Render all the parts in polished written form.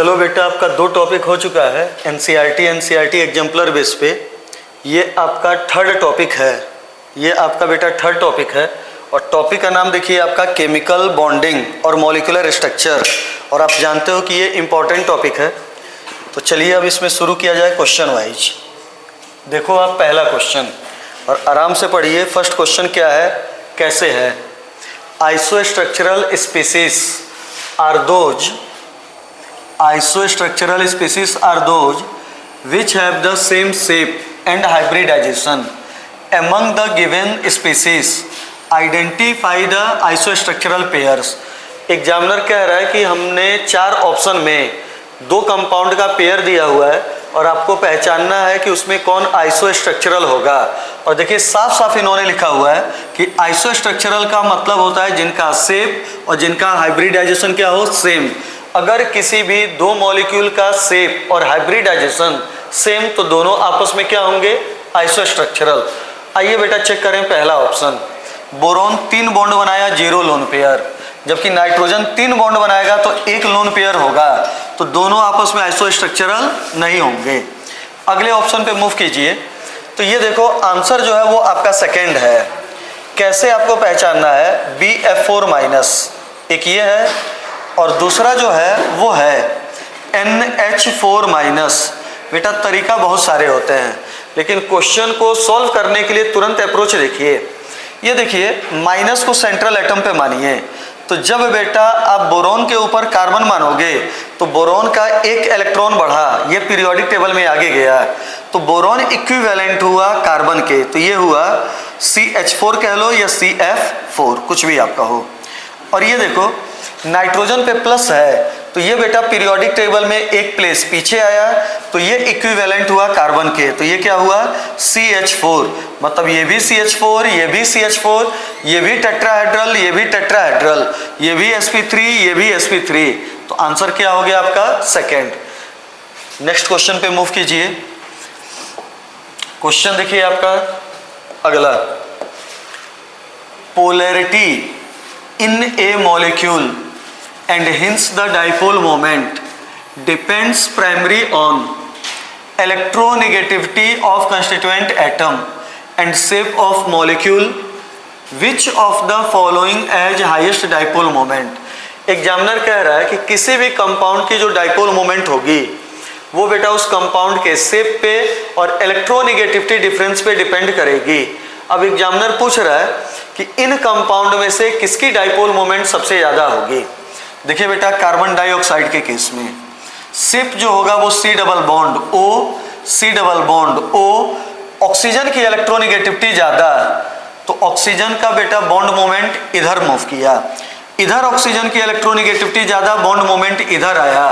चलो बेटा, आपका 2 टॉपिक हो चुका है एनसीईआरटी एग्जाम्पलर बेस पे। ये आपका थर्ड टॉपिक है, ये आपका बेटा थर्ड टॉपिक है। और टॉपिक का नाम देखिए आपका केमिकल बॉन्डिंग और मॉलिक्यूलर स्ट्रक्चर, और आप जानते हो कि ये इम्पॉर्टेंट टॉपिक है। तो चलिए अब इसमें शुरू किया जाए क्वेश्चन वाइज। देखो आप पहला क्वेश्चन और आराम से पढ़िए। फर्स्ट क्वेश्चन क्या है, कैसे है। Isostructural species are those Isostructural species are those which have the same shape and hybridization among the given species. Identify the isostructural pairs. Examiner कह रहा है कि हमने 4 ऑप्शन में 2 कंपाउंड का पेयर दिया हुआ है और आपको पहचानना है कि उसमें कौन आइसोस्ट्रक्चरल होगा। और देखिए साफ साफ इन्होंने लिखा हुआ है कि आइसोस्ट्रक्चरल का मतलब होता है जिनका शेप और जिनका हाइब्रिडाइजेशन क्या हो, सेम। अगर किसी भी 2 मॉलिक्यूल का शेप और हाइब्रिडाइजेशन सेम तो दोनों आपस में क्या होंगे, आइसोस्ट्रक्चरल। आइए बेटा चेक करें पहला ऑप्शन। बोरॉन 3 बॉन्ड बनाया, 0 लोन पेयर, जबकि नाइट्रोजन 3 बॉन्ड बनाएगा तो 1 लोन पेयर होगा, तो दोनों आपस में आइसोस्ट्रक्चरल नहीं होंगे। अगले ऑप्शन पे मूव कीजिए। तो ये देखो आंसर जो है वो आपका सेकेंड है। कैसे आपको पहचानना है, BF4 माइनस, एक ये है और दूसरा जो है वो है NH4 माइनस। बेटा तरीका बहुत सारे होते हैं, लेकिन क्वेश्चन को सॉल्व करने के लिए तुरंत अप्रोच देखिए। ये देखिए माइनस को सेंट्रल एटम पे मानिए, तो जब बेटा आप बोरॉन के ऊपर कार्बन मानोगे तो बोरॉन का 1 इलेक्ट्रॉन बढ़ा, ये पीरियोडिक टेबल में आगे गया, तो बोरॉन इक्विवेलेंट हुआ कार्बन के, तो ये हुआ CH4 कह लो या CF4, कुछ भी आपका हो। और ये देखो नाइट्रोजन पे प्लस है, तो ये बेटा पीरियोडिक टेबल में 1 प्लेस पीछे आया, तो ये इक्विवेलेंट हुआ कार्बन के, तो ये क्या हुआ CH4। मतलब ये भी CH4, ये भी CH4, ये भी टेट्राहेड्रल, ये भी टेट्राहेड्रल, ये भी sp3, ये भी sp3। तो आंसर क्या हो गया आपका सेकेंड। नेक्स्ट क्वेश्चन पे मूव कीजिए। क्वेश्चन देखिए आपका अगला, polarity in a molecule and hence the dipole moment depends primarily on electronegativity of constituent atom and shape of molecule. Which of the following has highest dipole moment? Examiner कह रहा है कि किसी भी कंपाउंड की जो डाइपोल मोमेंट होगी वो बेटा उस कंपाउंड के शेप पे और इलेक्ट्रोनेगेटिविटी डिफरेंस पे डिपेंड करेगी। अब एग्जामिनर पूछ रहा है कि इन कंपाउंड में से किसकी डाइपोल मोमेंट सबसे ज्यादा होगी। देखिए बेटा कार्बन डाइऑक्साइड के केस में शेप जो होगा वो C double bond O, C double bond O। Oxygen की इलेक्ट्रोनेगेटिविटी ज्यादा, तो ऑक्सीजन का बेटा बॉन्ड मोमेंट इधर मूव किया, इधर ऑक्सीजन की इलेक्ट्रोनेगेटिविटी ज्यादा, बॉन्ड मोमेंट इधर आया।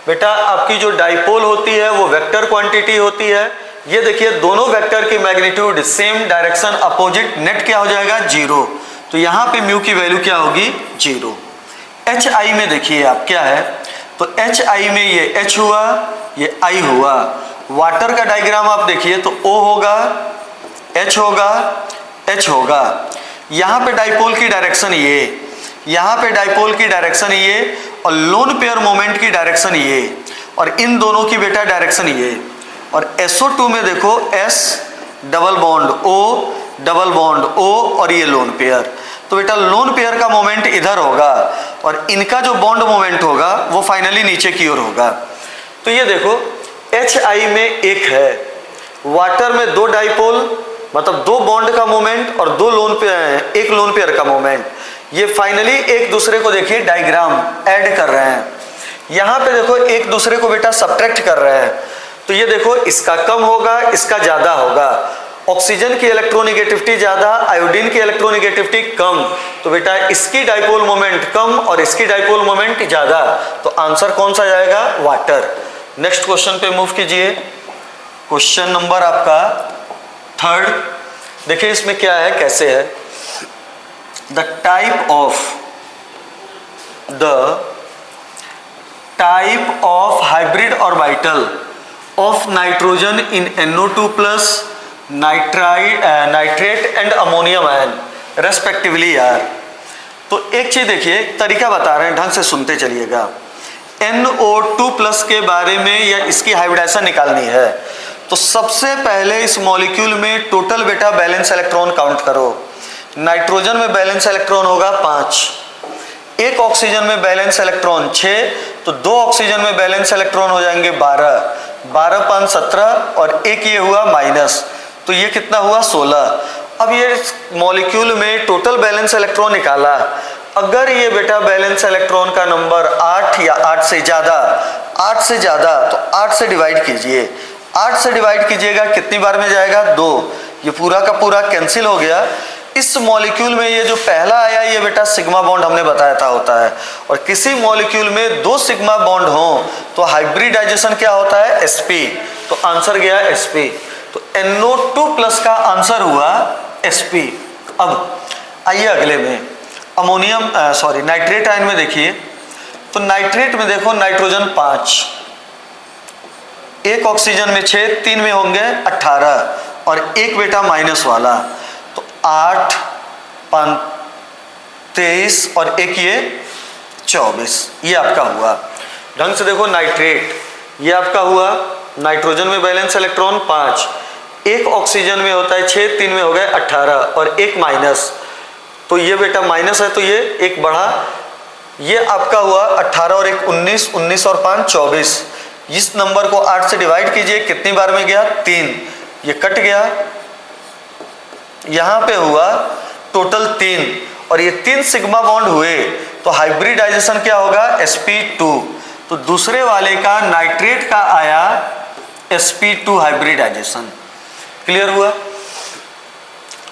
बेटा आपकी जो डाइपोल होती है वो वेक्टर क्वांटिटी होती है। ये देखिए दोनों वेक्टर की magnitude same direction opposite, net क्या हो जाएगा 0, तो यहाँ पे म्यू की वैल्यू क्या होगी 0। HI में देखिए आप क्या है, तो HI में ये H हुआ, ये I हुआ। वाटर का डायग्राम आप देखिए तो O होगा, H होगा, H होगा। यहाँ पे डाइपोल की डायरेक्शन ये, यहाँ पे डाइपोल की डायरेक्शन ये, और लोन पेयर मोमेंट की डायरेक्शन ये, और इन दोनों की बेटा डायरेक्शन ये। और SO2 में देखो S double bond O double bond O, और ये लोन पेयर, तो बेटा लोन पेयर का मोमेंट इधर होगा और इनका जो बॉन्ड मोमेंट होगा वो फाइनली नीचे की ओर होगा। तो ये देखो HI में 1 है, वाटर में 2 डाइपोल, मतलब 2 बॉन्ड का मोमेंट और 2 लोन पेयर, 1 लोन पेयर का मोमेंट, ये फाइनली एक दूसरे को देखिए डायग्राम ऐड कर रहे हैं। यहाँ पे देखो एक दूसरे को बेटा सब्ट्रैक्ट कर रहे हैं, तो ये देखो इसका कम होगा, इसका ज्यादा होगा। ऑक्सीजन की इलेक्ट्रोनेगेटिविटी ज्यादा, आयोडीन की इलेक्ट्रोनेगेटिविटी कम, तो बेटा इसकी डाइपोल मोमेंट कम और इसकी डाइपोल मोमेंट ज्यादा, तो आंसर कौन सा जाएगा, वाटर। नेक्स्ट क्वेश्चन पे मूव कीजिए। क्वेश्चन नंबर आपका थर्ड, देखिए इसमें क्या है, कैसे है। The type of hybrid orbital of nitrogen in NO2 plus nitrate and ammonium ion respectively यार। तो एक चीज देखिए, तरीका बता रहे हैं, ढंग से सुनते चलिएगा। NO2 प्लस के बारे में या इसकी हाइब्रिडाइजेशन निकालनी है तो सबसे पहले इस मॉलिक्यूल में टोटल बेटा बैलेंस इलेक्ट्रॉन काउंट करो। नाइट्रोजन में बैलेंस इलेक्ट्रॉन होगा 5, एक ऑक्सीजन में बैलेंस इलेक्ट्रॉन 6, तो 2 ऑक्सीजन में बैलेंस इलेक्ट्रॉन हो जाएंगे 12, 12 5 17 और एक ये हुआ माइनस, तो ये कितना हुआ 16। अब ये मॉलिक्यूल में टोटल बैलेंस इलेक्ट्रॉन निकाला, अगर ये बेटा बैलेंस इलेक्ट्रॉन का नंबर 8 या 8 से ज़्यादा, 8 से ज़्यादा तो 8 से डिवाइड कीजिए, 8 से डिवाइड कीजिएगा कितनी बार में जाएगा 2, ये पूरा का पूरा कैंसिल हो गया। इस मॉलिक्यूल में ये जो पहला आया ये बेटा सिग्मा बॉन्ड हमने बताया था होता है, और किसी मॉलिक्यूल में 2 सिग्मा बॉन्ड हो तो हाइब्रिडाइजेशन क्या होता है sp, तो आंसर गया sp, तो NO2 प्लस का आंसर हुआ sp। अब आइए अगले में अमोनियम नाइट्रेट आयन में देखिए, तो नाइट्रेट में देखो नाइट्रोजन 5, एक ऑक्सीजन में 6, 3 में होंगे 18 और एक बेटा माइनस वाला, तो 8 5 23 और एक ये 24, ये आपका हुआ। ढंग से देखो नाइट्रेट ये आपका हुआ, नाइट्रोजन में बैलेंस इलेक्ट्रॉन 5, एक ऑक्सीजन में होता है 6, 3 में हो गए 18 और एक माइनस, तो ये बेटा माइनस है तो ये एक बढ़ा, ये आपका हुआ 18 और एक 19, 19 और 5 24। इस नंबर को 8 से डिवाइड कीजिए कितनी बार में गया 3, ये कट गया, यहाँ पे हुआ टोटल 3 और ये 3 सिग्मा बॉन्ड हुए तो हाइब्रिडाइजेशन क्या होगा sp2, तो दूसरे वाले का नाइट्रेट का आया sp2 हाइब्रिडाइजेशन। क्लियर हुआ।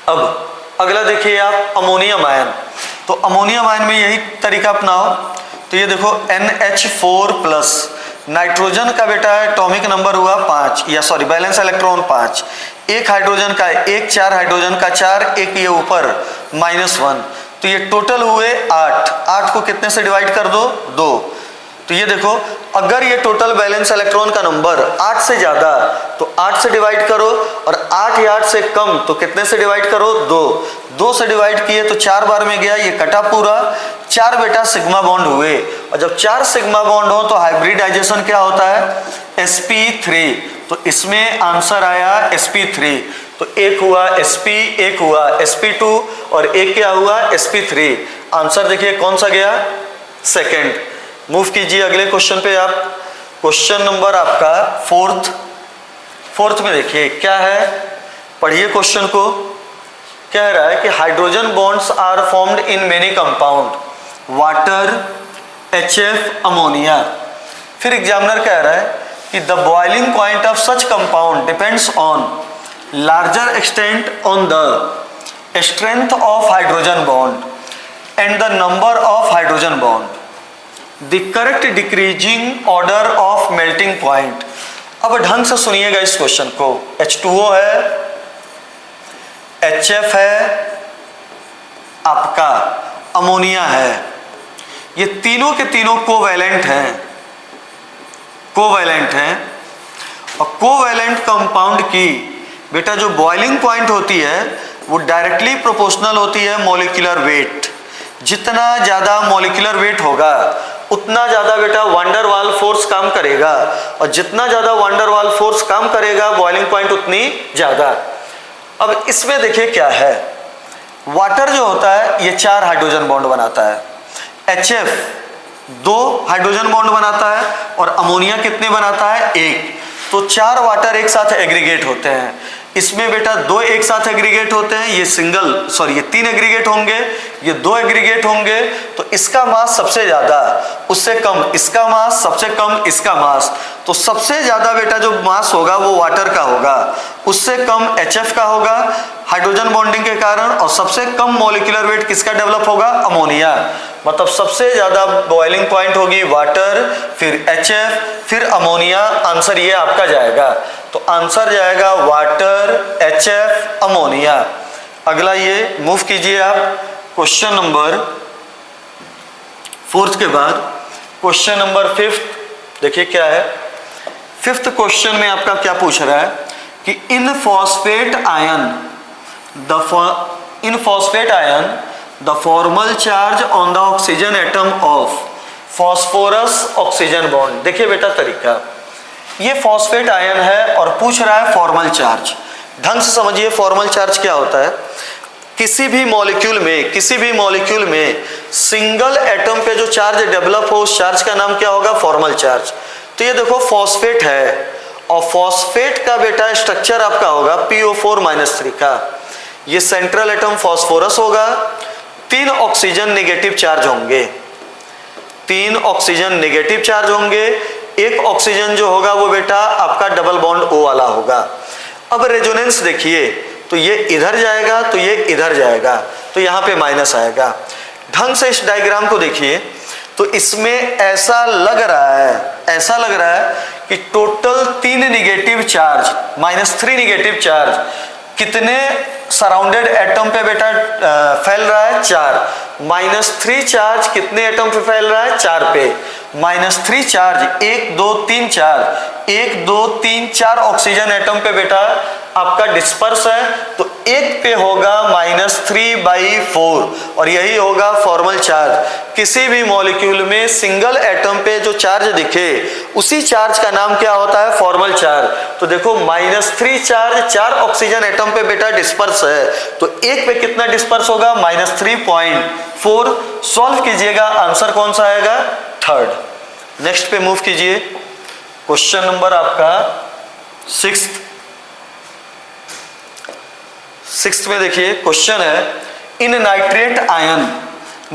अब अगला देखिए आप अमोनियम आयन, तो अमोनियम आयन में यही तरीका अपनाओ, तो ये देखो NH4 प्लस, नाइट्रोजन का बेटा एटॉमिक नंबर हुआ 5 या सॉरी बैलेंस इलेक्ट्रॉन 5, एक हाइड्रोजन का 1, 4 हाइड्रोजन का 4, एक ये ऊपर -1, तो ये टोटल हुए 8, 8 को कितने से डिवाइड कर दो 2, तो ये देखो अगर ये टोटल बैलेंस इलेक्ट्रॉन का नंबर 8 से ज़्यादा तो 8 से डिवाइड करो, और 8 या 8 से कम तो कितने से डिवाइड करो 2, 2 से डिवाइड किए तो 4 बार में गया, ये कटा पूरा, 4 बेटा सिग्मा बॉन्ड हुए, और जब 4 सिग्मा बॉन्ड हो तो हाइब्रिडाइजेशन क्या होता है sp3, तो इसमें आंसर आया sp3, तो एक हुआ sp, एक हुआ sp2 और एक क्या हुआ sp3। आंसर देखिए कौन सा गया सेकंड। मूव कीजिए अगले क्वेश्चन पे आप, क्वेश्चन नंबर आपका फोर्थ में देखिए क्या है, पढ़िए क्वेश्चन को। कह रहा है कि hydrogen bonds are formed in many compound, water, HF, ammonia. फिर एग्जामिनर कह रहा है कि the boiling point of such compound depends on larger extent on the strength of hydrogen bond and the number of hydrogen bond, the correct decreasing order of melting point. अब ढंग से सुनिएगा इस क्वेश्चन को, H2O है, HF है, आपका ammonia है, ये तीनों के तीनों कोवैलेंट हैं, और कोवैलेंट कंपाउंड की बेटा जो बॉइलिंग पॉइंट होती है वो डायरेक्टली प्रोपोर्शनल होती है मॉलिक्यूलर वेट। जितना ज़्यादा मॉलिक्यूलर वेट होगा उतना ज़्यादा बेटा वंडर वाल फोर्स काम करेगा, और जितना ज़्यादा वंडर वाल फोर्स काम करेगा बॉइलिंग पॉइंट उतनी ज़्यादा। अब इसमें देखिए क्या है, वाटर जो होता है ये 4 हाइड्रोजन बॉन्ड बनाता है, HF 2 हाइड्रोजन बॉन्ड बनाता है, और अमोनिया कितने बनाता है 1, तो 4 वाटर एक साथ एग्रीगेट होते हैं। इसमें बेटा 2 एक साथ एग्रीगेट होते हैं, ये ये 3 एग्रीगेट होंगे, ये 2 एग्रीगेट होंगे, तो इसका मास सबसे ज्यादा, उससे कम इसका मास, सबसे कम इसका मास, तो सबसे ज्यादा बेटा जो मास होगा वो वाटर का होगा, उससे कम HF का होगा हाइड्रोजन बॉन्डिंग के कारण, और सबसे कम मॉलिक्यूलर वेट किसका डेवलप होगा अमोनिया। मतलब सबसे ज्यादा बॉइलिंग पॉइंट होगी वाटर, फिर HF, फिर अमोनिया। आंसर ये आपका जाएगा, तो आंसर जाएगा वाटर, HF, अमोनिया। अगला ये मूव कीजिए आप क्वेश्चन नंबर 4 के बाद क्वेश्चन नंबर 5 देखिए क्या है। 5th क्वेश्चन में आपका क्या पूछ रहा है कि in phosphate ion the formal charge on the oxygen atom of phosphorus oxygen bond. देखिए बेटा तरीका, ये फॉस्फेट आयन है और पूछ रहा है फॉर्मल चार्ज। ढंग से समझिए फॉर्मल चार्ज क्या होता है। किसी भी मॉलिक्यूल में सिंगल एटम पे जो चार्ज डेवलप हो उस चार्ज का नाम क्या होगा, फॉर्मल चार्ज। तो ये देखो फॉस्फेट है और फॉस्फेट का बेटा स्ट्रक्चर आपका होगा PO4-3 का। ये सेंट्रल एटम फॉस्फोरस होगा, 3 ऑक्सीजन नेगेटिव चार्ज होंगे, 3 ऑक्सीजन नेगेटिव चार्ज होंगे, 1 ऑक्सीजन जो होगा वो बेटा आपका डबल बॉन्ड O वाला होगा। अब रेजोनेंस देखिए, तो ये इधर जाएगा तो ये इधर जाएगा, तो यहाँ पे माइनस आएगा। ढंग से इस डायग्राम को देखिए तो इसमें ऐसा लग रहा है कि total 3 negative charge, -3 negative charge कितने सराउंडेड एटम पे बेटा फैल रहा है, 4। -3 चार्ज कितने एटम पे फैल रहा है, 4 पे। -3 चार्ज 1 2 3 4 1 2 3 4 ऑक्सीजन एटम पे बेटा आपका डिस्पर्स है, तो 1 पे होगा -3/4 और यही होगा फॉर्मल चार्ज। किसी भी मॉलिक्यूल में सिंगल एटम पे जो चार्ज दिखे उसी चार्ज का नाम क्या होता है, फॉर्मल चार्ज। तो देखो -3 चार्ज 4 ऑक्सीजन एटम पे बेटा डिस्पर्स है, तो 1 पे कितना डिस्पर्स होगा, -3.4। सॉल्व कीजिएगा, आंसर कौन सा आएगा, 3rd। नेक्स्ट पे मूव कीजिए, क्वेश्चन नंबर आपका 6th में देखिए क्वेश्चन है, in nitrate ion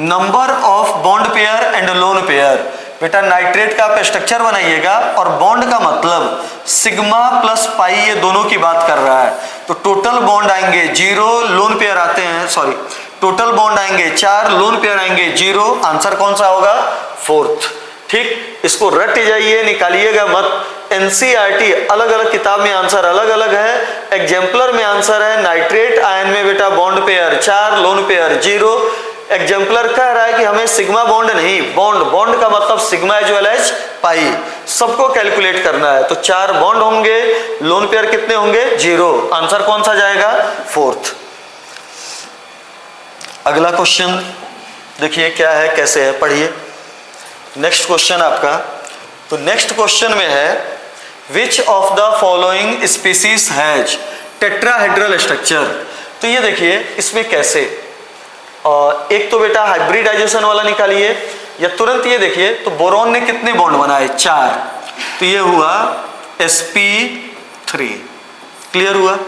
number of bond pair and lone pair. बेटा नाइट्रेट का आप स्ट्रक्चर बनाइएगा और बॉन्ड का मतलब सिग्मा प्लस पाई, ये दोनों की बात कर रहा है। तो टोटल बॉन्ड आएंगे 0, लोन पेयर आते हैं, सॉरी टोटल बॉन्ड आएंगे 4, लोन पेयर आएंगे 0। आंसर कौन सा होगा, 4th। ठीक, इसको रट जाइए, निकालिएगा मत। एनसीईआरटी अलग अलग किताब में आंसर अलग अलग है, एग्जाम्पलर में आंसर है नाइट्रेट आयन में बेटा bond pair 4, lone pair 0। Exemplar कह रहा है कि हमें सिग्मा बॉन्ड नहीं, बॉन्ड का मतलब सिग्मा एज वेल एज पाई, सबको कैलकुलेट करना है। तो 4 बॉन्ड होंगे, लोन पेयर कितने होंगे, 0। आंसर कौन सा जाएगा, 4th। अगला क्वेश्चन देखिए क्या है, कैसे है, पढ़िए। नेक्स्ट क्वेश्चन आपका, तो नेक्स्ट क्वेश्चन में है, which of the following species has tetrahedral structure. तो ये देखिए इसमें कैसे, एक तो बेटा हाइब्रिडाइजेशन वाला निकालिए, या तुरंत ये देखिए तो बोरॉन ने कितने बॉन्ड बनाए, 4, तो ये हुआ sp3। क्लियर हुआ,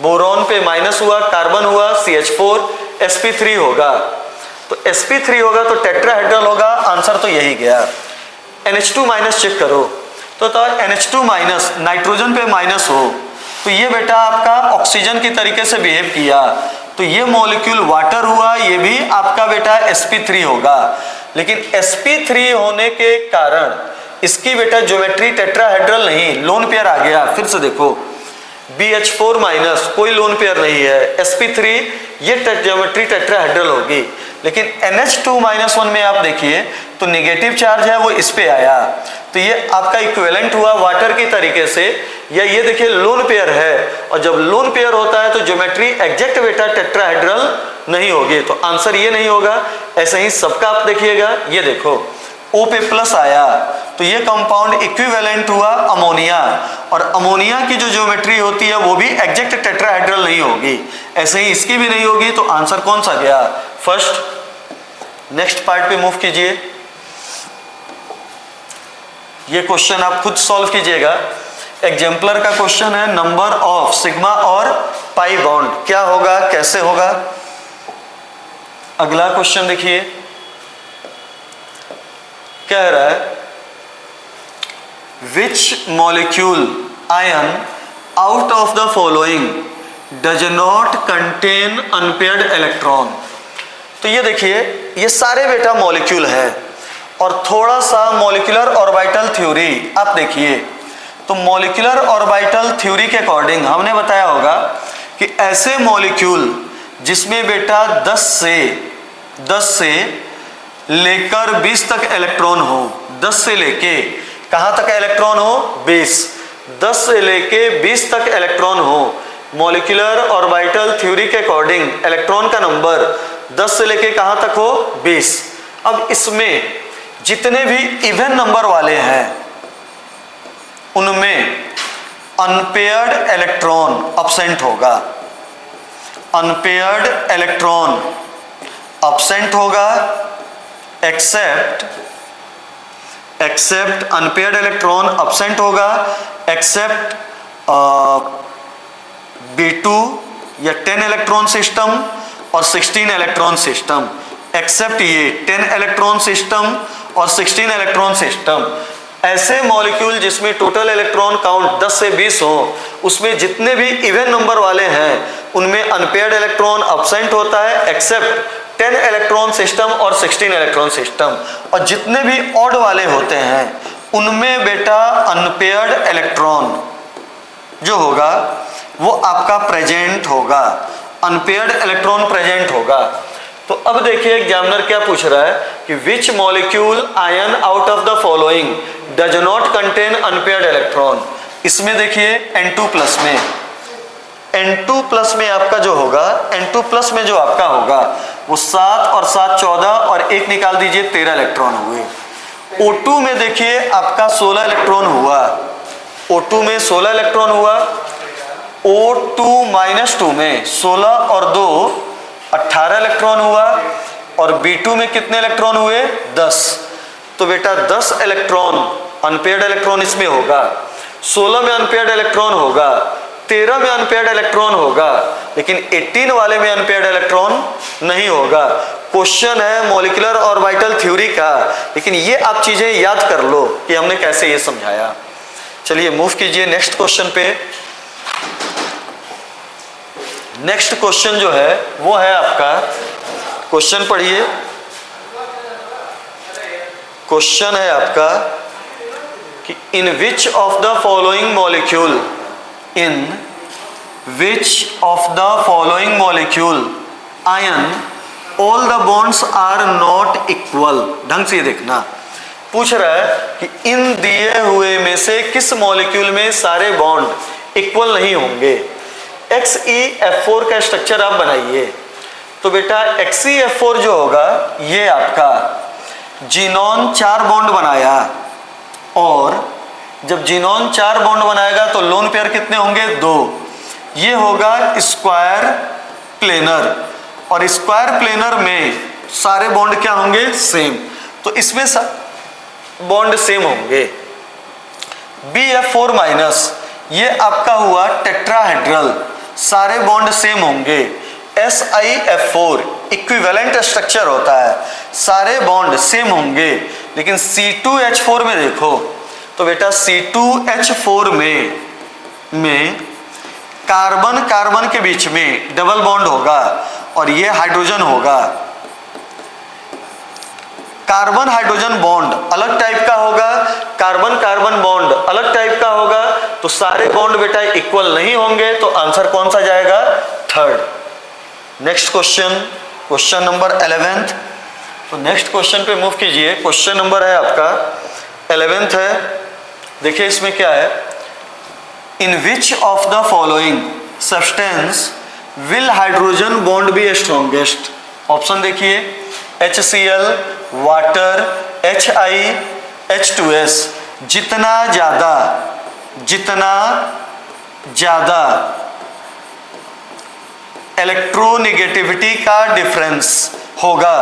बोरॉन पे माइनस हुआ, कार्बन हुआ CH4, sp3 होगा, तो sp3 होगा तो टेट्राहेड्रल होगा। आंसर तो यही गया। NH2- चेक करो, तो NH2- नाइट्रोजन पे माइनस हो तो ये बेटा आपका ऑक्सीजन की तरीके से बिहेव किया, तो ये मॉलिक्यूल वाटर हुआ, ये भी आपका बेटा sp3 होगा। लेकिन sp3 होने के कारण इसकी बेटा ज्योमेट्री टेट्राहेड्रल नहीं, लोन पेयर आ गया। फिर से देखो BH4- कोई लोन पेयर नहीं है, sp3 ये ज्योमेट्री टेट्राहेड्रल होगी। लेकिन NH2-1 में आप देखिए तो नेगेटिव चार्ज है वो इस पे आया, तो ये आपका इक्विवेलेंट हुआ वाटर की तरीके से, या ये देखिए लोन पेयर है, और जब लोन पेयर होता है तो ज्योमेट्री एग्जैक्ट बेटा टेट्राहेड्रल नहीं होगी, तो आंसर ये नहीं होगा। ऐसे ही सबका आप देखिएगा, ये देखो O पे प्लस आया तो ये कंपाउंड इक्विवेलेंट हुआ अमोनिया, और अमोनिया की जो ज्योमेट्री होती है वो भी एग्जैक्ट टेट्राहेड्रल नहीं होगी, ऐसे ही इसकी भी नहीं होगी, तो आंसर कौन सा गया, 1st। नेक्स्ट पार्ट पे मूव कीजिए, ये क्वेश्चन आप खुद सॉल्व कीजिएगा। एग्जाम्पलर का क्वेश्चन है, नंबर ऑफ सिग्मा और पाई बॉन्ड क्या होगा, कैसे होगा। अगला क्वेश्चन देखिए, कह रहा है, which molecule ion out of the following does not contain unpaired electron. तो ये देखिए ये सारे बेटा मॉलिक्यूल है, और थोड़ा सा मॉलिक्यूलर ऑर्बिटल थ्योरी आप देखिए, तो मॉलिक्यूलर ऑर्बिटल थ्योरी के अकॉर्डिंग हमने बताया होगा कि ऐसे मॉलिक्यूल जिसमें बेटा 10 से लेकर 20 तक इलेक्ट्रॉन हो, 10 से लेके कहां तक इलेक्ट्रॉन हो, 20, 10 से लेके 20 तक इलेक्ट्रॉन हो। मॉलिक्यूलर ऑर्बिटल थ्योरी के अकॉर्डिंग इलेक्ट्रॉन का नंबर 10 से लेके कहां तक हो, 20। अब इसमें जितने भी इवन नंबर वाले हैं उनमें अनपेयर्ड इलेक्ट्रॉन अब्सेंट होगा, अनपेयर्ड इलेक्ट्रॉन अब्सेंट होगा, एक्सेप्ट अनपेयर्ड इलेक्ट्रॉन अब्सेंट होगा एक्सेप्ट B2 या 10 इलेक्ट्रॉन सिस्टम और 16 इलेक्ट्रॉन सिस्टम, एक्सेप्ट ये 10 इलेक्ट्रॉन सिस्टम और 16 इलेक्ट्रॉन सिस्टम। ऐसे मॉलिक्यूल जिसमें टोटल इलेक्ट्रॉन काउंट 10 से 20 हो, उसमें जितने भी इवन नंबर वाले हैं उनमें अनपेयर्ड इलेक्ट्रॉन अब्सेंट होता है एक्सेप्ट 10 इलेक्ट्रॉन सिस्टम और 16 इलेक्ट्रॉन सिस्टम। और जितने भी ऑड वाले होते हैं उनमें बेटा अनपेयर्ड इलेक्ट्रॉन जो होगा वो आपका प्रेजेंट होगा, अनपेयर्ड इलेक्ट्रॉन प्रेजेंट होगा। तो अब देखिए एग्जामिनर क्या पूछ रहा है कि which molecule ion out of the following does not contain unpaired electron. इसमें देखिए N2 प्लस में, N2 प्लस में आपका जो होगा, N2 प्लस में जो आपका होगा वो 7 और 7 14 और 1 निकाल दीजिए 13 इलेक्ट्रॉन हुए। O2 में देखिए आपका 16 इलेक्ट्रॉन हुआ, O2 में 16 इलेक्ट्रॉन हुआ, O2-2 में 16 और 2 18 इलेक्ट्रॉन हुआ और B2 में कितने इलेक्ट्रॉन हुए 10। तो बेटा 10 इलेक्ट्रॉन अनपेयर्ड इलेक्ट्रॉन इसमें होगा, 16 में अनपेयर्ड इलेक्ट्रॉन होगा, 13 में अनपेयर्ड इलेक्ट्रॉन होगा, लेकिन 18 वाले में अनपेयर्ड इलेक्ट्रॉन नहीं होगा। क्वेश्चन है मॉलिक्यूलर ऑर्बिटल थ्योरी का, लेकिन ये आप चीजें याद कर लो कि हमने कैसे ये समझाया। चलिए मूव कीजिए नेक्स्ट क्वेश्चन पे। नेक्स्ट क्वेश्चन जो है वो है आपका, क्वेश्चन पढ़िए, क्वेश्चन है आपका कि in which of the following molecule, in which of the following molecule ion all the bonds are not equal. ढंग से देखना, पूछ रहा है कि इन दिए हुए में से किस मॉलिक्यूल में सारे बॉन्ड इक्वल नहीं होंगे। XeF4 का स्ट्रक्चर आप बनाइए। तो बेटा XeF4 जो होगा ये आपका जीनोन 4 बॉन्ड बनाया, और जब जीनोन 4 बॉन्ड बनाएगा तो लोन पेयर कितने होंगे 2। ये होगा स्क्वायर प्लेनर, और स्क्वायर प्लेनर में सारे बॉन्ड क्या होंगे सेम, तो इसमें बॉन्ड सेम होंगे। BF4 माइनस ये आपका हुआ टेट्राहेड्रल, सारे बॉन्ड सेम होंगे। SiF4 इक्विवेलेंट स्ट्रक्चर होता है, सारे बॉन्ड सेम होंगे। लेकिन C2H4 में देखो तो बेटा C2H4 में कार्बन कार्बन के बीच में डबल बॉन्ड होगा और ये हाइड्रोजन होगा। कार्बन हाइड्रोजन बॉन्ड अलग टाइप का होगा, कार्बन कार्बन बॉन्ड अलग टाइप का होगा, तो सारे बॉन्ड बेटा इक्वल नहीं होंगे। तो आंसर कौन सा जाएगा 3rd। Next question, question number 11th। तो नेक्स्ट क्वेश्चन पे मूव कीजिए। क्वेश्चन नंबर है आपका 11th है। देखिए इसमें क्या है, in which of the following substance will hydrogen bond be strongest. Option देखिए HCl, वाटर, HI, H2S। जितना ज्यादा इलेक्ट्रोनेगेटिविटी का डिफरेंस होगा,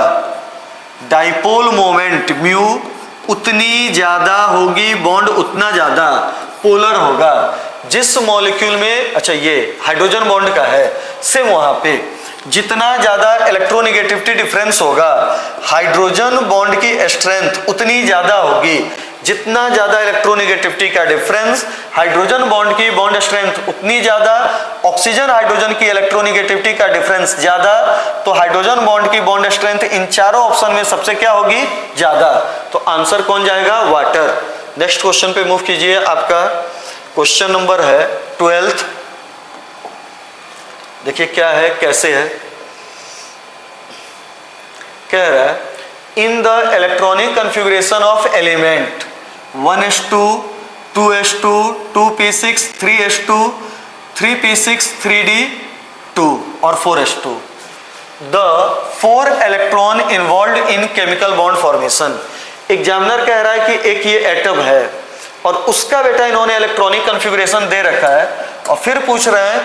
डाइपोल मोमेंट म्यू उतनी ज्यादा होगी, बॉन्ड उतना ज्यादा पोलर होगा। जिस मॉलिक्यूल में, अच्छा ये हाइड्रोजन बॉन्ड का है, सेम वहां पे जितना ज्यादा इलेक्ट्रोनेगेटिविटी डिफरेंस होगा, हाइड्रोजन बॉन्ड की स्ट्रेंथ उतनी ज्यादा होगी। जितना ज्यादा इलेक्ट्रोनेगेटिविटी का डिफरेंस, हाइड्रोजन बॉन्ड की बॉन्ड स्ट्रेंथ उतनी ज्यादा। ऑक्सीजन हाइड्रोजन की इलेक्ट्रोनेगेटिविटी का डिफरेंस ज्यादा, तो हाइड्रोजन बॉन्ड की बॉन्ड स्ट्रेंथ इन चारों ऑप्शन में सबसे क्या होगी ज्यादा। तो आंसर कौन जाएगा वाटर। नेक्स्ट क्वेश्चन पे मूव कीजिए। आपका क्वेश्चन नंबर है 12th। देखिए क्या है, कैसे है, कह रहा है in the electronic configuration of element 1s2, 2s2, 2p6, 3s2, 3p6, 3d2 और 4s2, the 4 electron involve in chemical bond formation. Examiner कह रहा है कि एक ये एटम है और उसका बेटा इन्होंने इलेक्ट्रॉनिक कॉन्फ़िगरेशन दे रखा है और फिर पूछ रहे हैं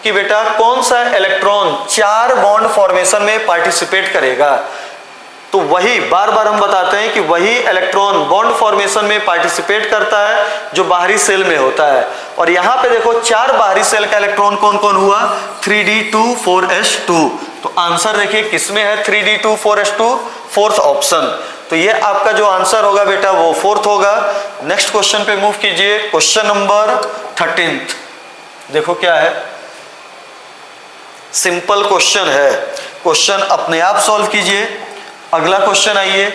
कि बेटा कौन सा इलेक्ट्रॉन 4 बॉन्ड फॉर्मेशन में पार्टिसिपेट करेगा। तो वही बार बार हम बताते हैं कि वही इलेक्ट्रॉन बॉन्ड फॉर्मेशन में पार्टिसिपेट करता है जो बाहरी सेल में होता है। और यहाँ पे देखो 4 बाहरी सेल का इलेक्ट्रॉन कौन कौन हुआ, 3d2 4s2। तो आंसर देखिए किसमें है 3d2 4s2, फोर्थ ऑप्शन। तो ये आपका जो आंसर होगा बेटा वो फोर्थ होगा। नेक्स्ट क्वेश्चन पे मूव कीजिए, क्वेश्चन नंबर 13। देखो क्या है, सिंपल क्वेश्चन है, क्वेश्चन अपने आप सॉल्व कीजिए। अगला क्वेश्चन आइए,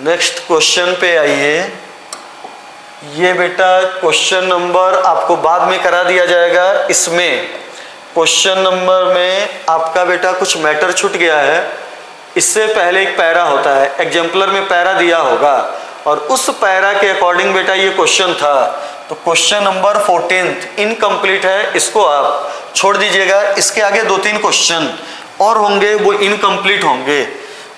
नेक्स्ट क्वेश्चन पे आइए। ये बेटा क्वेश्चन नंबर आपको बाद में करा दिया जाएगा। इसमें क्वेश्चन नंबर में आपका बेटा कुछ मैटर छूट गया है। इससे पहले एक पैरा होता है, एग्जाम्पलर में पैरा दिया होगा और उस पैरा के अकॉर्डिंग बेटा ये क्वेश्चन था। तो क्वेश्चन नंबर 14 इनकम्प्लीट है, इसको आप छोड़ दीजिएगा। इसके आगे 2-3 क्वेश्चन और होंगे वो इनकम्प्लीट होंगे।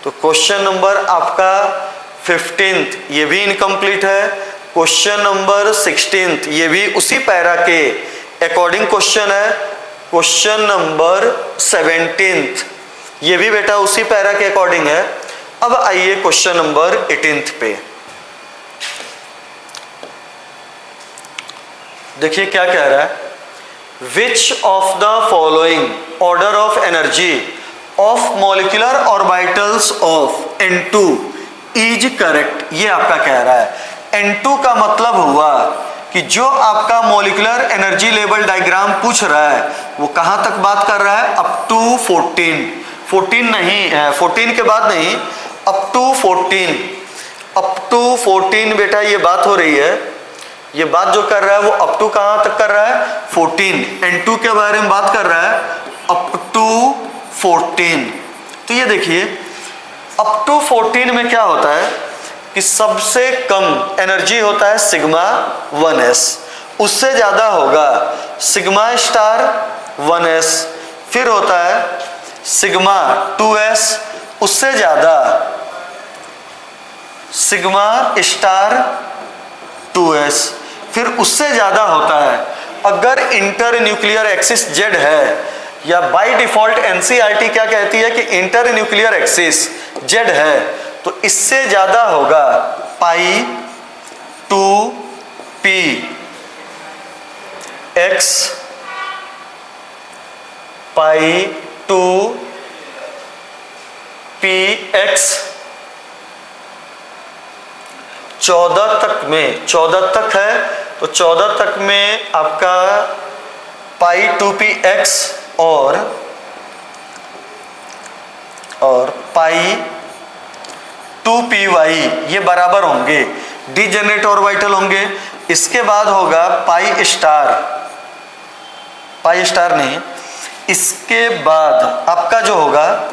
तो क्वेश्चन नंबर आपका 15 ये भी इनकम्प्लीट है। क्वेश्चन नंबर 16 ये भी उसी पैरा के अकॉर्डिंग क्वेश्चन है। क्वेश्चन नंबर 17 ये भी बेटा उसी पैरा के अकॉर्डिंग है। अब आइए क्वेश्चन नंबर 18 पे। देखिए क्या कह रहा है, which of the following order of energy of molecular orbitals of N2 is correct. ये आपका कह रहा है। N2 का मतलब हुआ कि जो आपका मॉलिक्यूलर एनर्जी लेवल डायग्राम पूछ रहा है वो कहां तक बात कर रहा है, अप टू 14 नहीं है, 14 के बाद नहीं, अप टू 14 बेटा ये बात हो रही है। ये बात जो कर रहा है वो अप टू कहां तक कर रहा है, 14। N2 के बारे में बात कर रहा है अप टू 14। तो ये देखिए अप टू 14 में क्या होता है कि सबसे कम एनर्जी होता है सिग्मा 1s, उससे ज्यादा होगा सिग्मा स्टार 1s, फिर होता है सिग्मा 2s, उससे ज्यादा सिग्मा स्टार 2s, फिर उससे ज्यादा होता है अगर इंटर न्यूक्लियर एक्सिस Z है, या बाय डिफॉल्ट एनसीईआरटी क्या कहती है कि इंटर न्यूक्लियर एक्सिस Z है, तो इससे ज्यादा होगा पाई 2p x, पाई 2p x 14 तक में, 14 तक है तो 14 तक में आपका पाई 2px और पाई 2py ये बराबर होंगे, डीजेनरेट ऑर्बिटल होंगे। इसके बाद होगा पाई स्टार नहीं, इसके बाद आपका जो होगा,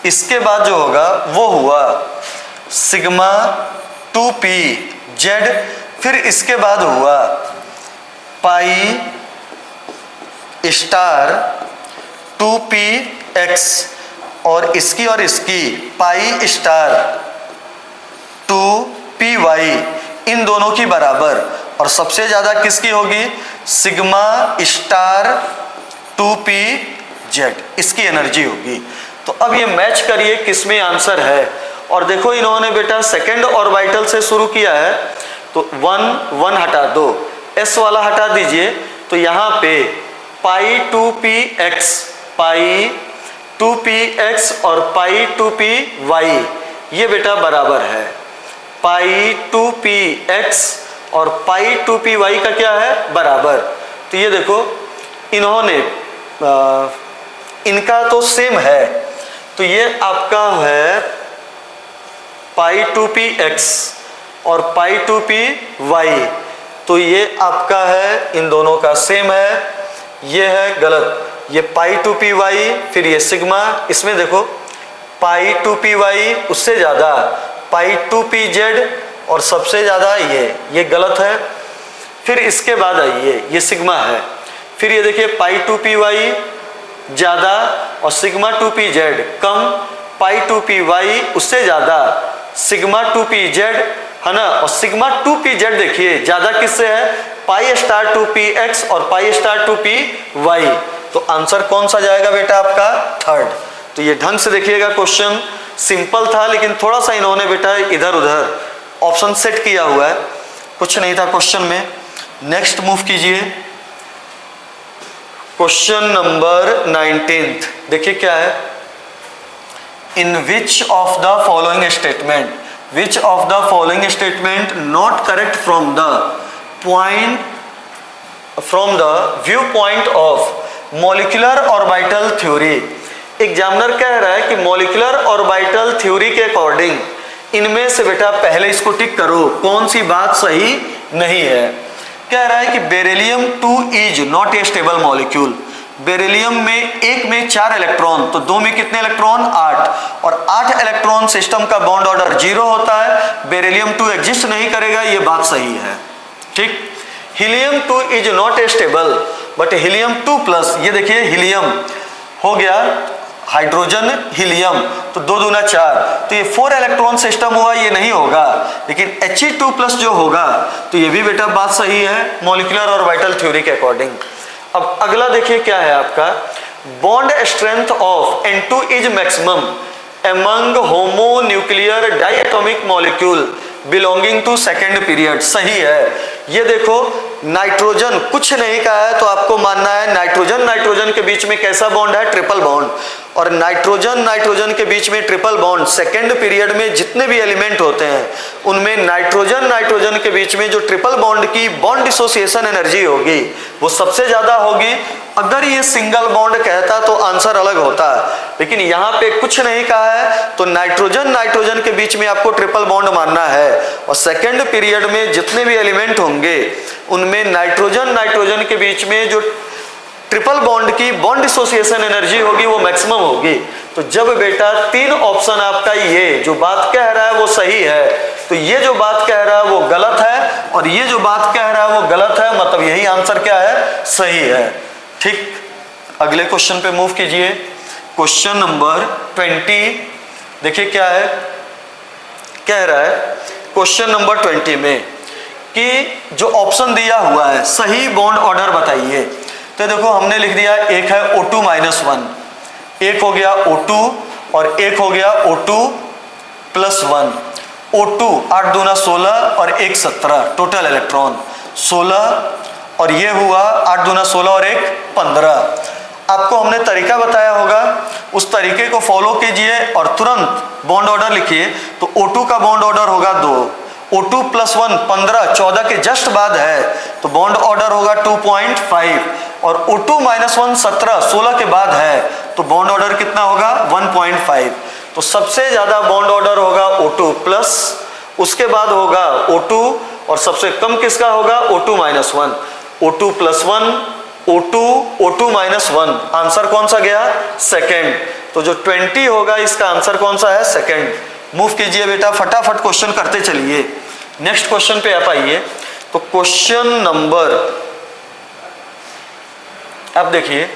इसके बाद जो होगा वो हुआ सिग्मा 2p z, फिर इसके बाद हुआ पाई स्टार 2p x और इसकी पाई स्टार 2py, इन दोनों की बराबर। और सबसे ज्यादा किसकी होगी, सिग्मा स्टार 2pz, इसकी एनर्जी होगी। तो अब ये मैच करिए किसमें आंसर है। और देखो इन्होंने बेटा सेकंड ऑर्बिटल से शुरू किया है, तो 1 हटा दो, s वाला हटा दीजिए, तो यहाँ पे पाई 2px, पाई 2px और पाई 2py ये बेटा बराबर है। पाई 2px और पाई 2py का क्या है, बराबर। तो ये देखो इन्होंने इनका तो सेम है, तो ये आपका है पाई 2px और पाई 2py, तो ये आपका है इन दोनों का सेम है। ये है गलत, ये पाई 2py, फिर ये सिग्मा, इसमें देखो पाई 2py उससे ज़्यादा पाई 2pz और सबसे ज़्यादा ये गलत है। फिर इसके बाद आइए, ये सिग्मा है, फिर ये देखिए पाई 2py ज़्यादा और सिग्मा 2pz कम, पाई 2py उससे ज़्यादा, सिग्मा 2pz है ना, और सिग्मा 2pz देखिए ज़्यादा किससे है, पाई स्टार 2px और पाई स्टार 2py। तो आंसर कौन सा जाएगा बेटा आपका, थर्ड। तो ये ढंग से देखिएगा, क्वेश्चन सिंपल था लेकिन थोड़ा सा इन्होंने बेटा इधर उधर ऑप्शन सेट किया हुआ है, कुछ नहीं था क्वेश्चन में। नेक्स्ट मूव कीजिए, क्वेश्चन नंबर 19। देखिए क्या है, in which of the following statement, which of the following statement not correct from the point, from the view point of molecular orbital theory. Examiner कह रहा है कि मॉलिक्यूलर ऑर्बिटल थ्योरी के according इनमें से बेटा पहले इसको टिक करो, कौन सी बात सही नहीं है। कह रहा है कि beryllium 2 is not a stable molecule. Beryllium में एक में 4 इलेक्ट्रॉन, तो 2 में कितने इलेक्ट्रॉन, 8, और 8 इलेक्ट्रॉन सिस्टम का बॉन्ड ऑर्डर 0 होता है, बेरिलियम 2 एग्जिस्ट नहीं करेगा, ये बात सही है। ठीक। Helium 2 is not a stable but helium 2+, ये देखिए हीलियम हो गया हाइड्रोजन हीलियम, तो 2 दूना 4, तो ये 4 इलेक्ट्रॉन सिस्टम हुआ, ये नहीं होगा। लेकिन He2+ जो होगा तो ये भी बेटा बात सही है मॉलिक्यूलर ऑर्बिटल थ्योरी के अकॉर्डिंग। अब अगला देखिए क्या है आपका, bond strength of N2 is maximum among homonuclear diatomic molecule belonging to second period. सही है। ये देखो नाइट्रोजन कुछ नहीं कहा है तो आपको मानना है नाइट्रोजन नाइट्रोजन के बीच में कैसा बॉन्ड है, ट्रिपल बॉन्ड, और नाइट्रोजन नाइट्रोजन के बीच में ट्रिपल बॉन्ड सेकेंड पीरियड में जितने भी एलिमेंट होते हैं उनमें नाइट्रोजन नाइट्रोजन के बीच में जो ट्रिपल बॉन्ड की बॉन्ड डिसोसिएशन एनर्जी होगी वो सबसे ज्यादा होगी। अगर ये सिंगल बॉन्ड कहता तो आंसर अलग होता, लेकिन यहाँ पे कुछ नहीं कहा है तो नाइट्रोजन नाइट्रोजन के बीच में आपको ट्रिपल बॉन्ड मानना है, और सेकेंड पीरियड में जितने भी एलिमेंट होंगे उनमें नाइट्रोजन नाइट्रोजन के बीच में जो ट्रिपल बॉन्ड की बॉन्ड डिसोसिएशन एनर्जी होगी वो मैक्सिमम होगी। तो जब बेटा 3 ऑप्शन आपका ये जो बात कह रहा है वो सही है, तो ये जो बात कह रहा है वो गलत है, और ये जो बात कह रहा है वो गलत है, मतलब यही आंसर क्या है, सही है। ठीक। अगले क्वेश्चन पे मूव कीजिए, क्वेश्चन नंबर 20। देखिए क्या है, कह रहा है क्वेश्चन नंबर 20 में कि जो ऑप्शन दिया हुआ है सही बॉन्ड ऑर्डर बताइए। तो देखो हमने लिख दिया, एक है O2-1, एक हो गया O2 और एक हो गया O2+1। O2 8 दूना 16 और 1 17, टोटल इलेक्ट्रॉन 16, और ये हुआ 8 दूना 16 और 1 15। आपको हमने तरीका बताया होगा, उस तरीके को फॉलो कीजिए और तुरंत बॉन्ड ऑर्डर लिखिए। तो O2 का बॉन्ड ऑर्डर होगा 2, O2+1 15 14 के जस्ट बाद है तो बॉन्ड ऑर्डर होगा 2.5, और O2-1 17 16 के बाद है तो बॉन्ड ऑर्डर कितना होगा 1.5। तो सबसे ज्यादा बॉन्ड ऑर्डर होगा O2+, उसके बाद होगा O2, और सबसे कम किसका होगा O2-1। O2+1 O2 O2-1, answer कौन सा गया, सेकेंड। तो जो 20 होगा इसका आंसर कौन सा है, सेकेंड। मूव कीजिए बेटा, फटाफट क्वेश्चन करते चलिए। नेक्स्ट क्वेश्चन पे आप आइए। तो क्वेश्चन नंबर, अब देखिए,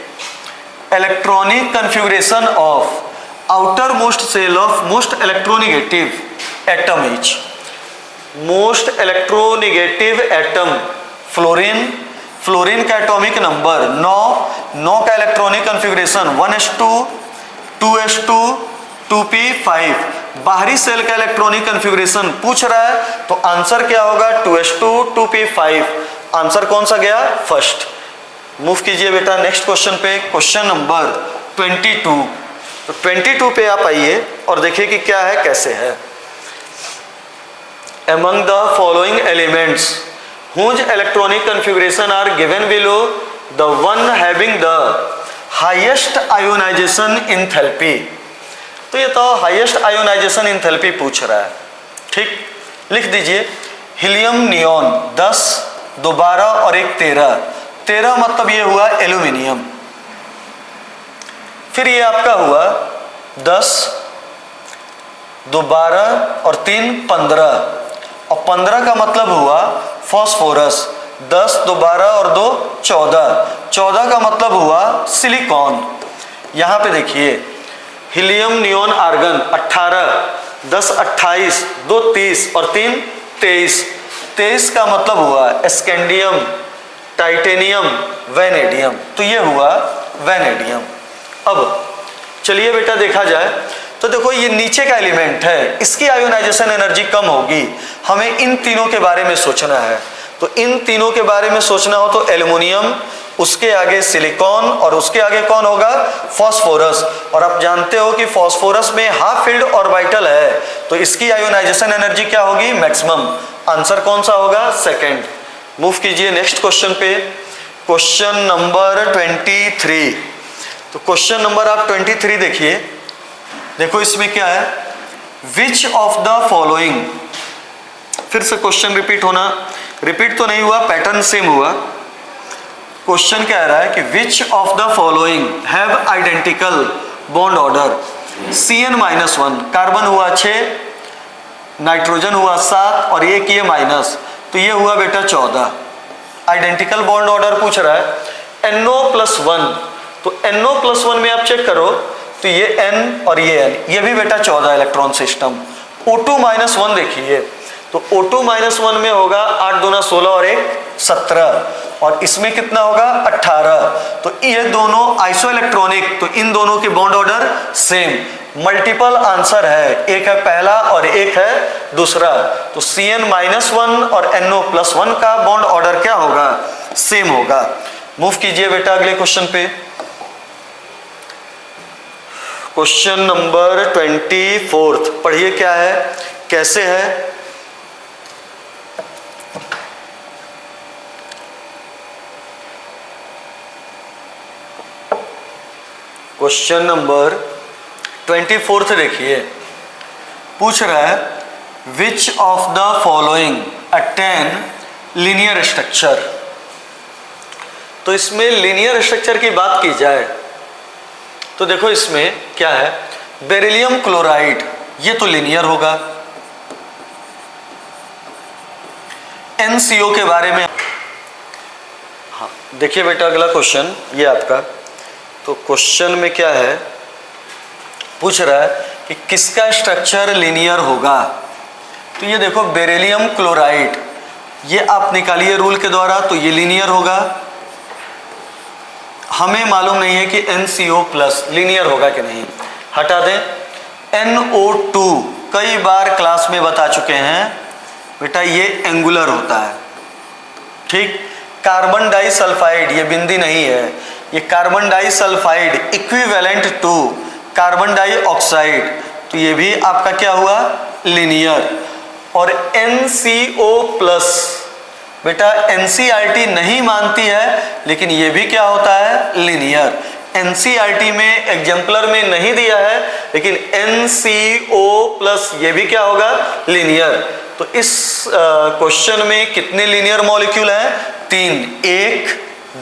electronic configuration of outermost shell of most electronegative atom is, most electronegative atom fluorine. Fluorine का एटॉमिक नंबर 9 का electronic configuration 1s2 2s2 2p5। बाहरी सेल का इलेक्ट्रॉनिक कन्फिगुरेशन पूछ रहा है तो आंसर क्या होगा 2s2 2p5। आंसर कौन सा गया, फर्स्ट। मूव कीजिए बेटा नेक्स्ट क्वेश्चन पे, क्वेश्चन नंबर 22। तो 22 पे आप आइए और देखिए कि क्या है, कैसे है। Among the following elements whose electronic configuration are given below, the one having the highest ionization enthalpy। तो ये तो हाईएस्ट आयोनाइजेशन इंथैल्पी पूछ रहा है। ठीक, लिख दीजिए हीलियम नियॉन 10, 2 12 और 1 13। 13 मतलब ये हुआ एल्यूमिनियम। फिर ये आपका हुआ 10, 2 12 और 3 15, और 15 का मतलब हुआ फॉस्फोरस। 10, 2 12 और 2 14, 14 का मतलब हुआ सिलिकॉन। यहाँ पे देखिए हीलियम नियोन आर्गन 18, 10 28, 2 30 और 3 23, 23 का मतलब हुआ स्कैंडियम, टाइटेनियम, वैनेडियम। तो ये हुआ वैनेडियम। अब चलिए बेटा देखा जाए तो देखो ये नीचे का एलिमेंट है, इसकी आयोनाइजेशन एनर्जी कम होगी, हमें इन तीनों के बारे में सोचना है। तो इन तीनों के बारे में सोचना हो तो एल्युमिनियम, उसके आगे सिलिकॉन और उसके आगे कौन होगा, फास्फोरस। और आप जानते हो कि फास्फोरस में हाफ फील्ड ऑर्बिटल है, तो इसकी आयोनाइजेशन एनर्जी क्या होगी, मैक्सिमम। आंसर कौन सा होगा, सेकंड। मूव कीजिए नेक्स्ट क्वेश्चन पे, क्वेश्चन नंबर 23। तो क्वेश्चन नंबर आप 23 देखिए, देखो इसमें क्या है, विच ऑफ द फॉलोइंग, फिर से क्वेश्चन रिपीट होना, रिपीट तो नहीं हुआ, पैटर्न सेम हुआ। क्वेश्चन कह रहा है कि विच of the following have identical bond order, Cn-1, carbon हुआ 6, नाइट्रोजन हुआ 7 और एक ये माइनस, तो ये हुआ बेटा 14। आइडेंटिकल बॉन्ड ऑर्डर पूछ रहा है। NO+1, तो NO+1 में आप चेक करो तो ये N और ये N, ये भी बेटा 14 इलेक्ट्रॉन सिस्टम। O2-1 देखिए, तो O2-1 में होगा 8 दूना 16 और 1 17, और इसमें कितना होगा 18। तो ये दोनों आइसो इलेक्ट्रॉनिक, तो इन दोनों के bond order same. Multiple answer है, एक है पहला और एक है दूसरा, तो Cn-1 और NO+1 का बॉन्ड ऑर्डर क्या होगा, सेम होगा। मूव कीजिए बेटा अगले क्वेश्चन पे, क्वेश्चन नंबर 24 पढ़िए क्या है, कैसे है। क्वेश्चन नंबर 24 देखिए, पूछ रहा है which of the following attain linear structure. तो इसमें लीनियर स्ट्रक्चर की बात की जाए तो देखो इसमें क्या है, बेरिलियम क्लोराइड, ये तो लीनियर होगा। NCO के बारे में, हाँ देखिए बेटा अगला क्वेश्चन ये आपका, तो क्वेश्चन में क्या है, पूछ रहा है कि किसका स्ट्रक्चर लीनियर होगा। तो ये देखो बेरिलियम क्लोराइड, ये आप निकालिए रूल के द्वारा, तो ये लीनियर होगा। हमें मालूम नहीं है कि NCO+ लीनियर होगा कि नहीं, हटा दें। NO2 कई बार क्लास में बता चुके हैं बेटा, ये एंगुलर होता है, ठीक। कार्बन डाइसल्फाइड, ये बिंदी नहीं है, ये carbon disulphide equivalent to carbon dioxide, तो ये भी आपका क्या हुआ, लीनियर। और NCO+ बेटा NCERT नहीं मानती है, लेकिन ये भी क्या होता है, लीनियर। NCERT में एग्जाम्पलर में नहीं दिया है, लेकिन NCO+ ये भी क्या होगा, लीनियर। तो इस क्वेश्चन में कितने लीनियर मॉलिक्यूल हैं, 3, 1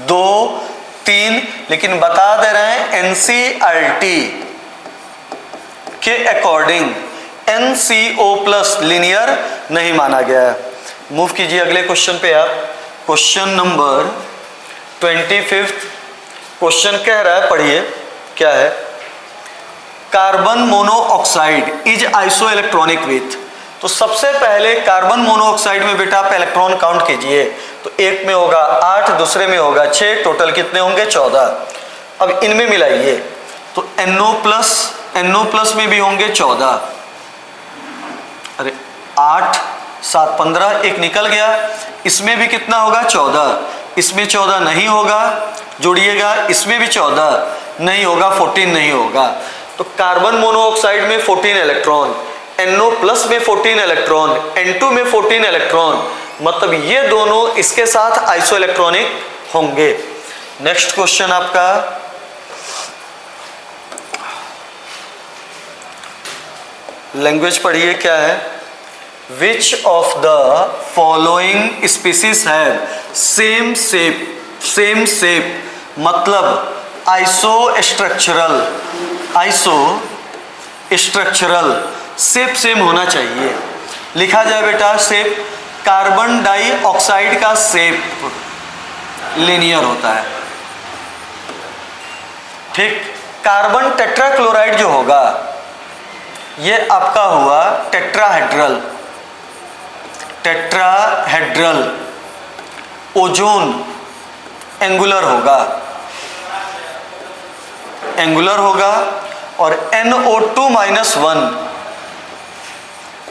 2 3, लेकिन बता दे रहे हैं NCERT के अकॉर्डिंग NCO+ लीनियर नहीं माना गया है। मूव कीजिए अगले क्वेश्चन पे आप, क्वेश्चन नंबर 25। क्वेश्चन कह रहा है, पढ़िए क्या है, carbon monoxide is iso electronic with. तो सबसे पहले कार्बन मोनोऑक्साइड में बेटा आप इलेक्ट्रॉन काउंट कीजिए, तो एक में होगा 8, दूसरे में होगा 6, टोटल कितने होंगे 14। अब इनमें मिलाइए, तो NO+ में भी होंगे 14, अरे 8 7 15, एक निकल गया, इसमें भी कितना होगा 14, इसमें 14 नहीं होगा, जोड़िएगा, इसमें भी 14 नहीं होगा, 14 नहीं होगा। तो कार्बन मोनोऑक्साइड में 14 इलेक्ट्रॉन, NO+ में 14 इलेक्ट्रॉन, N2 में 14 इलेक्ट्रॉन, मतलब ये दोनों इसके साथ आइसो इलेक्ट्रॉनिक होंगे। नेक्स्ट क्वेश्चन आपका, लैंग्वेज पढ़िए क्या है, which of the following species have same shape, मतलब आइसो स्ट्रक्चरल शेप सेम होना चाहिए। लिखा जाए बेटा शेप, कार्बन डाइऑक्साइड का शेप लीनियर होता है। ठीक, कार्बन टेट्राक्लोराइड जो होगा ये आपका हुआ टेट्राहेड्रल। टेट्राहेड्रल ओजोन एंगुलर होगा, एंगुलर होगा। और NO2-1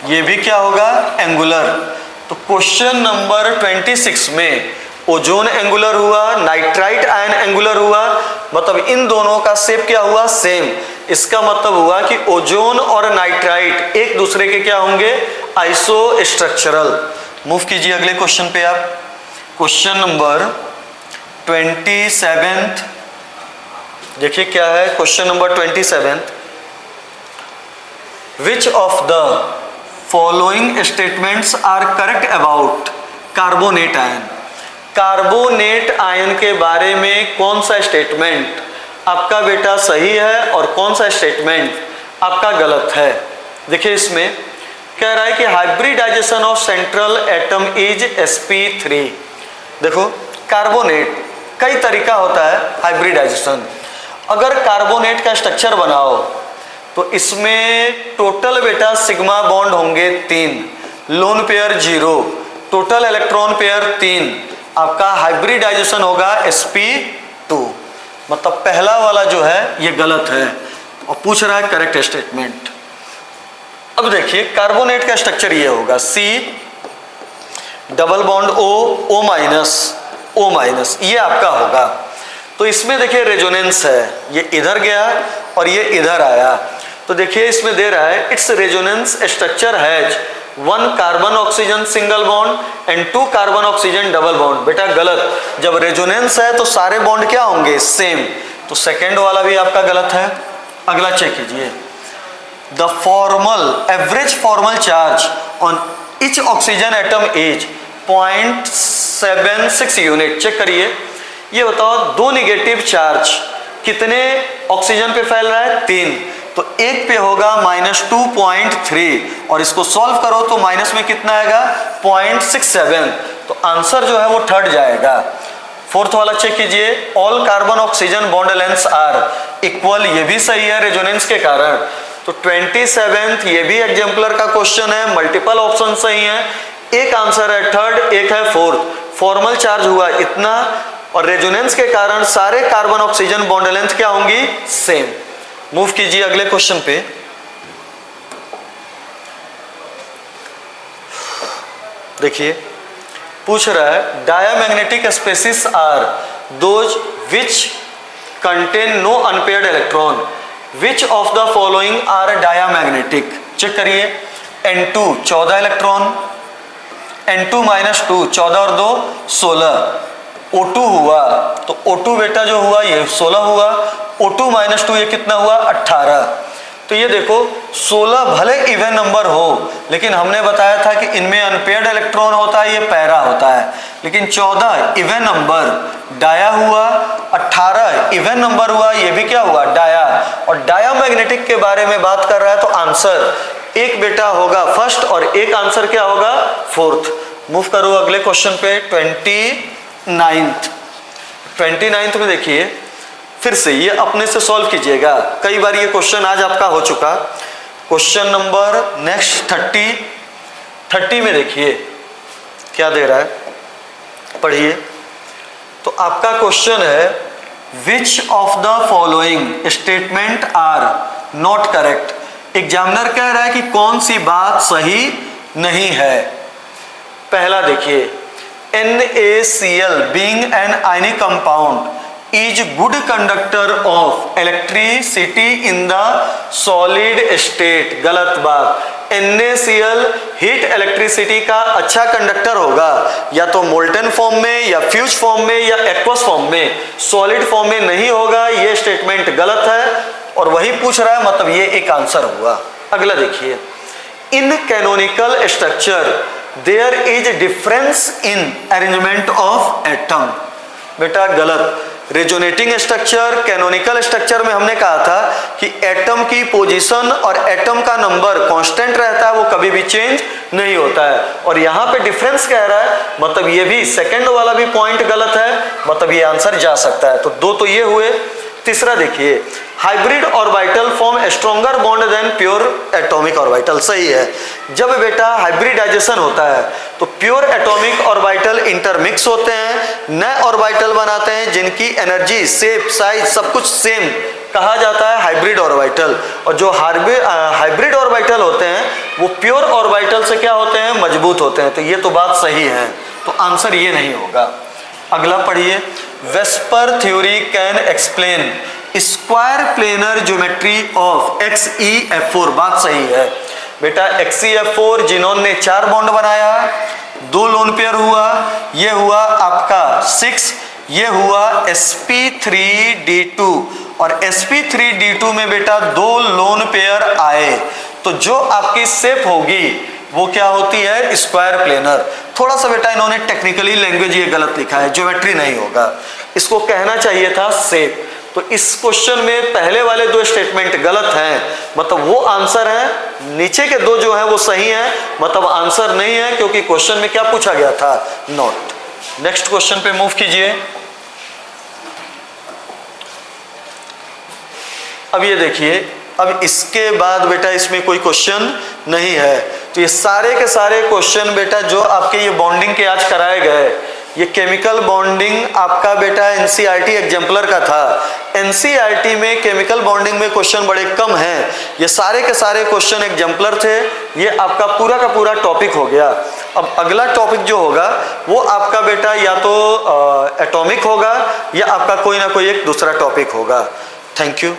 ये भी क्या होगा, एंगुलर। तो क्वेश्चन नंबर 26 में ओजोन एंगुलर हुआ, नाइट्राइट आयन एंगुलर हुआ, मतलब इन दोनों का शेप क्या हुआ, सेम। इसका मतलब हुआ कि ओजोन और नाइट्राइट एक दूसरे के क्या होंगे, आइसो स्ट्रक्चरल। मूव कीजिए अगले क्वेश्चन पे आप। क्वेश्चन नंबर 27 देखिए क्या है। Question number 27, which of the following statements are correct about carbonate ion. Carbonate ion के बारे में कौन सा स्टेटमेंट आपका बेटा सही है और कौन सा स्टेटमेंट आपका गलत है। देखिए इसमें कह रहा है कि hybridisation of central atom is sp3। देखो कार्बोनेट कई तरीका होता है हाइब्रिडाइजेशन। अगर कार्बोनेट का स्ट्रक्चर बनाओ तो इसमें टोटल बेटा सिग्मा बॉन्ड होंगे 3, lone pair 0, total electron pair 3। आपका हाइब्रिडाइजेशन होगा sp2। मतलब पहला वाला जो है ये गलत है और पूछ रहा है करेक्ट स्टेटमेंट। अब देखिए कार्बोनेट का स्ट्रक्चर ये होगा C double bond O minus, ये आपका होगा। तो इसमें देखिए रेजोनेंस है, ये इधर गया और ये इधर आया। तो देखिए इसमें दे रहा है it's resonance structure has 1 carbon oxygen single bond and 2 carbon oxygen double bond. बेटा गलत, जब रेजोनेंस है तो सारे बॉन्ड क्या होंगे, सेम। तो सेकेंड वाला भी आपका गलत है। अगला चेक कीजिए, the formal average formal charge on each oxygen atom is 0.76 unit. Check करिए, ये बताओ दो निगेटिव चार्ज कितने ऑक्सीजन पे फैल रहा है, 3। तो एक पे होगा -2.3 और इसको सॉल्व करो तो माइनस में कितना आएगा 0.67। तो आंसर जो है वो थर्ड जाएगा। फोर्थ वाला चेक कीजिए, all carbon oxygen bond lengths are equal, ये भी सही है रेजोनेंस के कारण। तो 27 ये भी एग्जाम्पलर का क्वेश्चन है, मल्टीपल ऑप्शन सही है। एक आंसर है थर्ड, एक है फोर्थ। फॉर्मल चार्ज हुआ इतना और रेजोनेंस के कारण सारे कार्बन ऑक्सीजन बॉन्ड लेंथ क्या होंगी, सेम। मूव कीजिए अगले क्वेश्चन पे। देखिए पूछ रहा है diamagnetic species are those which contain no unpaired electron, which of the following are diamagnetic. Check करिए, N2 14 इलेक्ट्रॉन, N2-2 14 और 2 16। O2 हुआ तो O2 बेटा जो हुआ ये 16 हुआ, O2-2 ये कितना हुआ 18। तो ये देखो 16 भले इवन नंबर हो लेकिन हमने बताया था कि इनमें अनपेयर्ड इलेक्ट्रॉन होता है, ये पैरा होता है। लेकिन 14 इवन नंबर डाया हुआ, 18 इवन नंबर हुआ, ये भी क्या हुआ डाया। और डायामैग्नेटिक के बारे में बात कर रहा है तो आंसर एक बेटा होगा फर्स्ट और एक आंसर क्या होगा फोर्थ। मूव करो अगले क्वेश्चन पे 29th में देखिए फिर से ये अपने से सॉल्व कीजिएगा। कई बार ये क्वेश्चन आज आपका हो चुका। क्वेश्चन नंबर नेक्स्ट 30 में देखिए क्या दे रहा है, पढ़िए। तो आपका क्वेश्चन है which of the following statement are not correct. Examiner कह रहा है कि कौन सी बात सही नहीं है। पहला देखिए, NaCl being an ionic compound is good conductor of electricity in the solid state। गलत बात। NaCl हीट इलेक्ट्रिसिटी का अच्छा कंडक्टर होगा या तो मोल्टन फॉर्म में या फ्यूज फॉर्म में या एक्वस फॉर्म में, सॉलिड फॉर्म में नहीं होगा। ये स्टेटमेंट गलत है और वही पूछ रहा है, मतलब ये एक आंसर हुआ। अगला देखिए, in canonical structure there is difference in arrangement of atom. बेटा गलत, रेजोनेटिंग स्ट्रक्चर, कैनोनिकल स्ट्रक्चर में हमने कहा था कि एटम की पोजीशन और एटम का नंबर कांस्टेंट रहता है, वो कभी भी चेंज नहीं होता है। और यहाँ पे डिफरेंस कह रहा है, मतलब ये भी सेकंड वाला भी पॉइंट गलत है, मतलब ये आंसर जा सकता है। तो दो तो ये हुए। तीसरा देखिए, hybrid orbital form stronger bond than pure atomic orbital. सही है, जब बेटा हाइब्रिडाइजेशन होता है तो प्योर एटॉमिक ऑर्बिटल इंटरमिक्स होते हैं, नए ऑर्बिटल बनाते हैं जिनकी एनर्जी, शेप, साइज सब कुछ सेम, कहा जाता है हाइब्रिड ऑर्बिटल। और जो हाइब्रिड ऑर्बिटल होते हैं वो प्योर ऑर्बिटल से क्या होते हैं, मजबूत होते हैं। तो ये तो बात सही है, तो आंसर ये नहीं होगा। अगला पढ़िए, VSEPR theory can explain square planar geometry of XeF4। बात सही है बेटा, XeF4 जिनोन ने 4 बॉन्ड बनाया, 2 लोन पेयर हुआ, ये हुआ आपका 6, ये हुआ sp3d2 और sp3d2 में बेटा 2 लोन पेयर आए। तो जो आपकी शेप होगी वो क्या होती है, स्क्वायर प्लेनर। थोड़ा सा बेटा इन्होंने टेक्निकली लैंग्वेज ये गलत लिखा है, ज्योमेट्री नहीं होगा, इसको कहना चाहिए था शेप। तो इस क्वेश्चन में पहले वाले 2 स्टेटमेंट गलत हैं, मतलब वो आंसर है। नीचे के 2 जो हैं वो सही हैं, मतलब आंसर नहीं है, क्योंकि क्वेश्चन में क्या पूछा गया था, नॉट। नेक्स्ट क्वेश्चन पे मूव कीजिए। अब ये देखिए, अब इसके बाद बेटा इसमें कोई क्वेश्चन नहीं है। तो ये सारे के सारे क्वेश्चन बेटा जो आपके ये बॉन्डिंग के आज कराए गए, ये केमिकल बॉन्डिंग आपका बेटा एनसीईआरटी एग्जाम्पलर का था। एनसीईआरटी में केमिकल बॉन्डिंग में क्वेश्चन बड़े कम हैं, ये सारे के सारे क्वेश्चन एग्जाम्पलर थे। ये आपका पूरा का पूरा टॉपिक हो गया। अब अगला टॉपिक जो होगा वो आपका बेटा या तो एटॉमिक होगा या आपका कोई ना कोई एक दूसरा टॉपिक होगा। Thank you.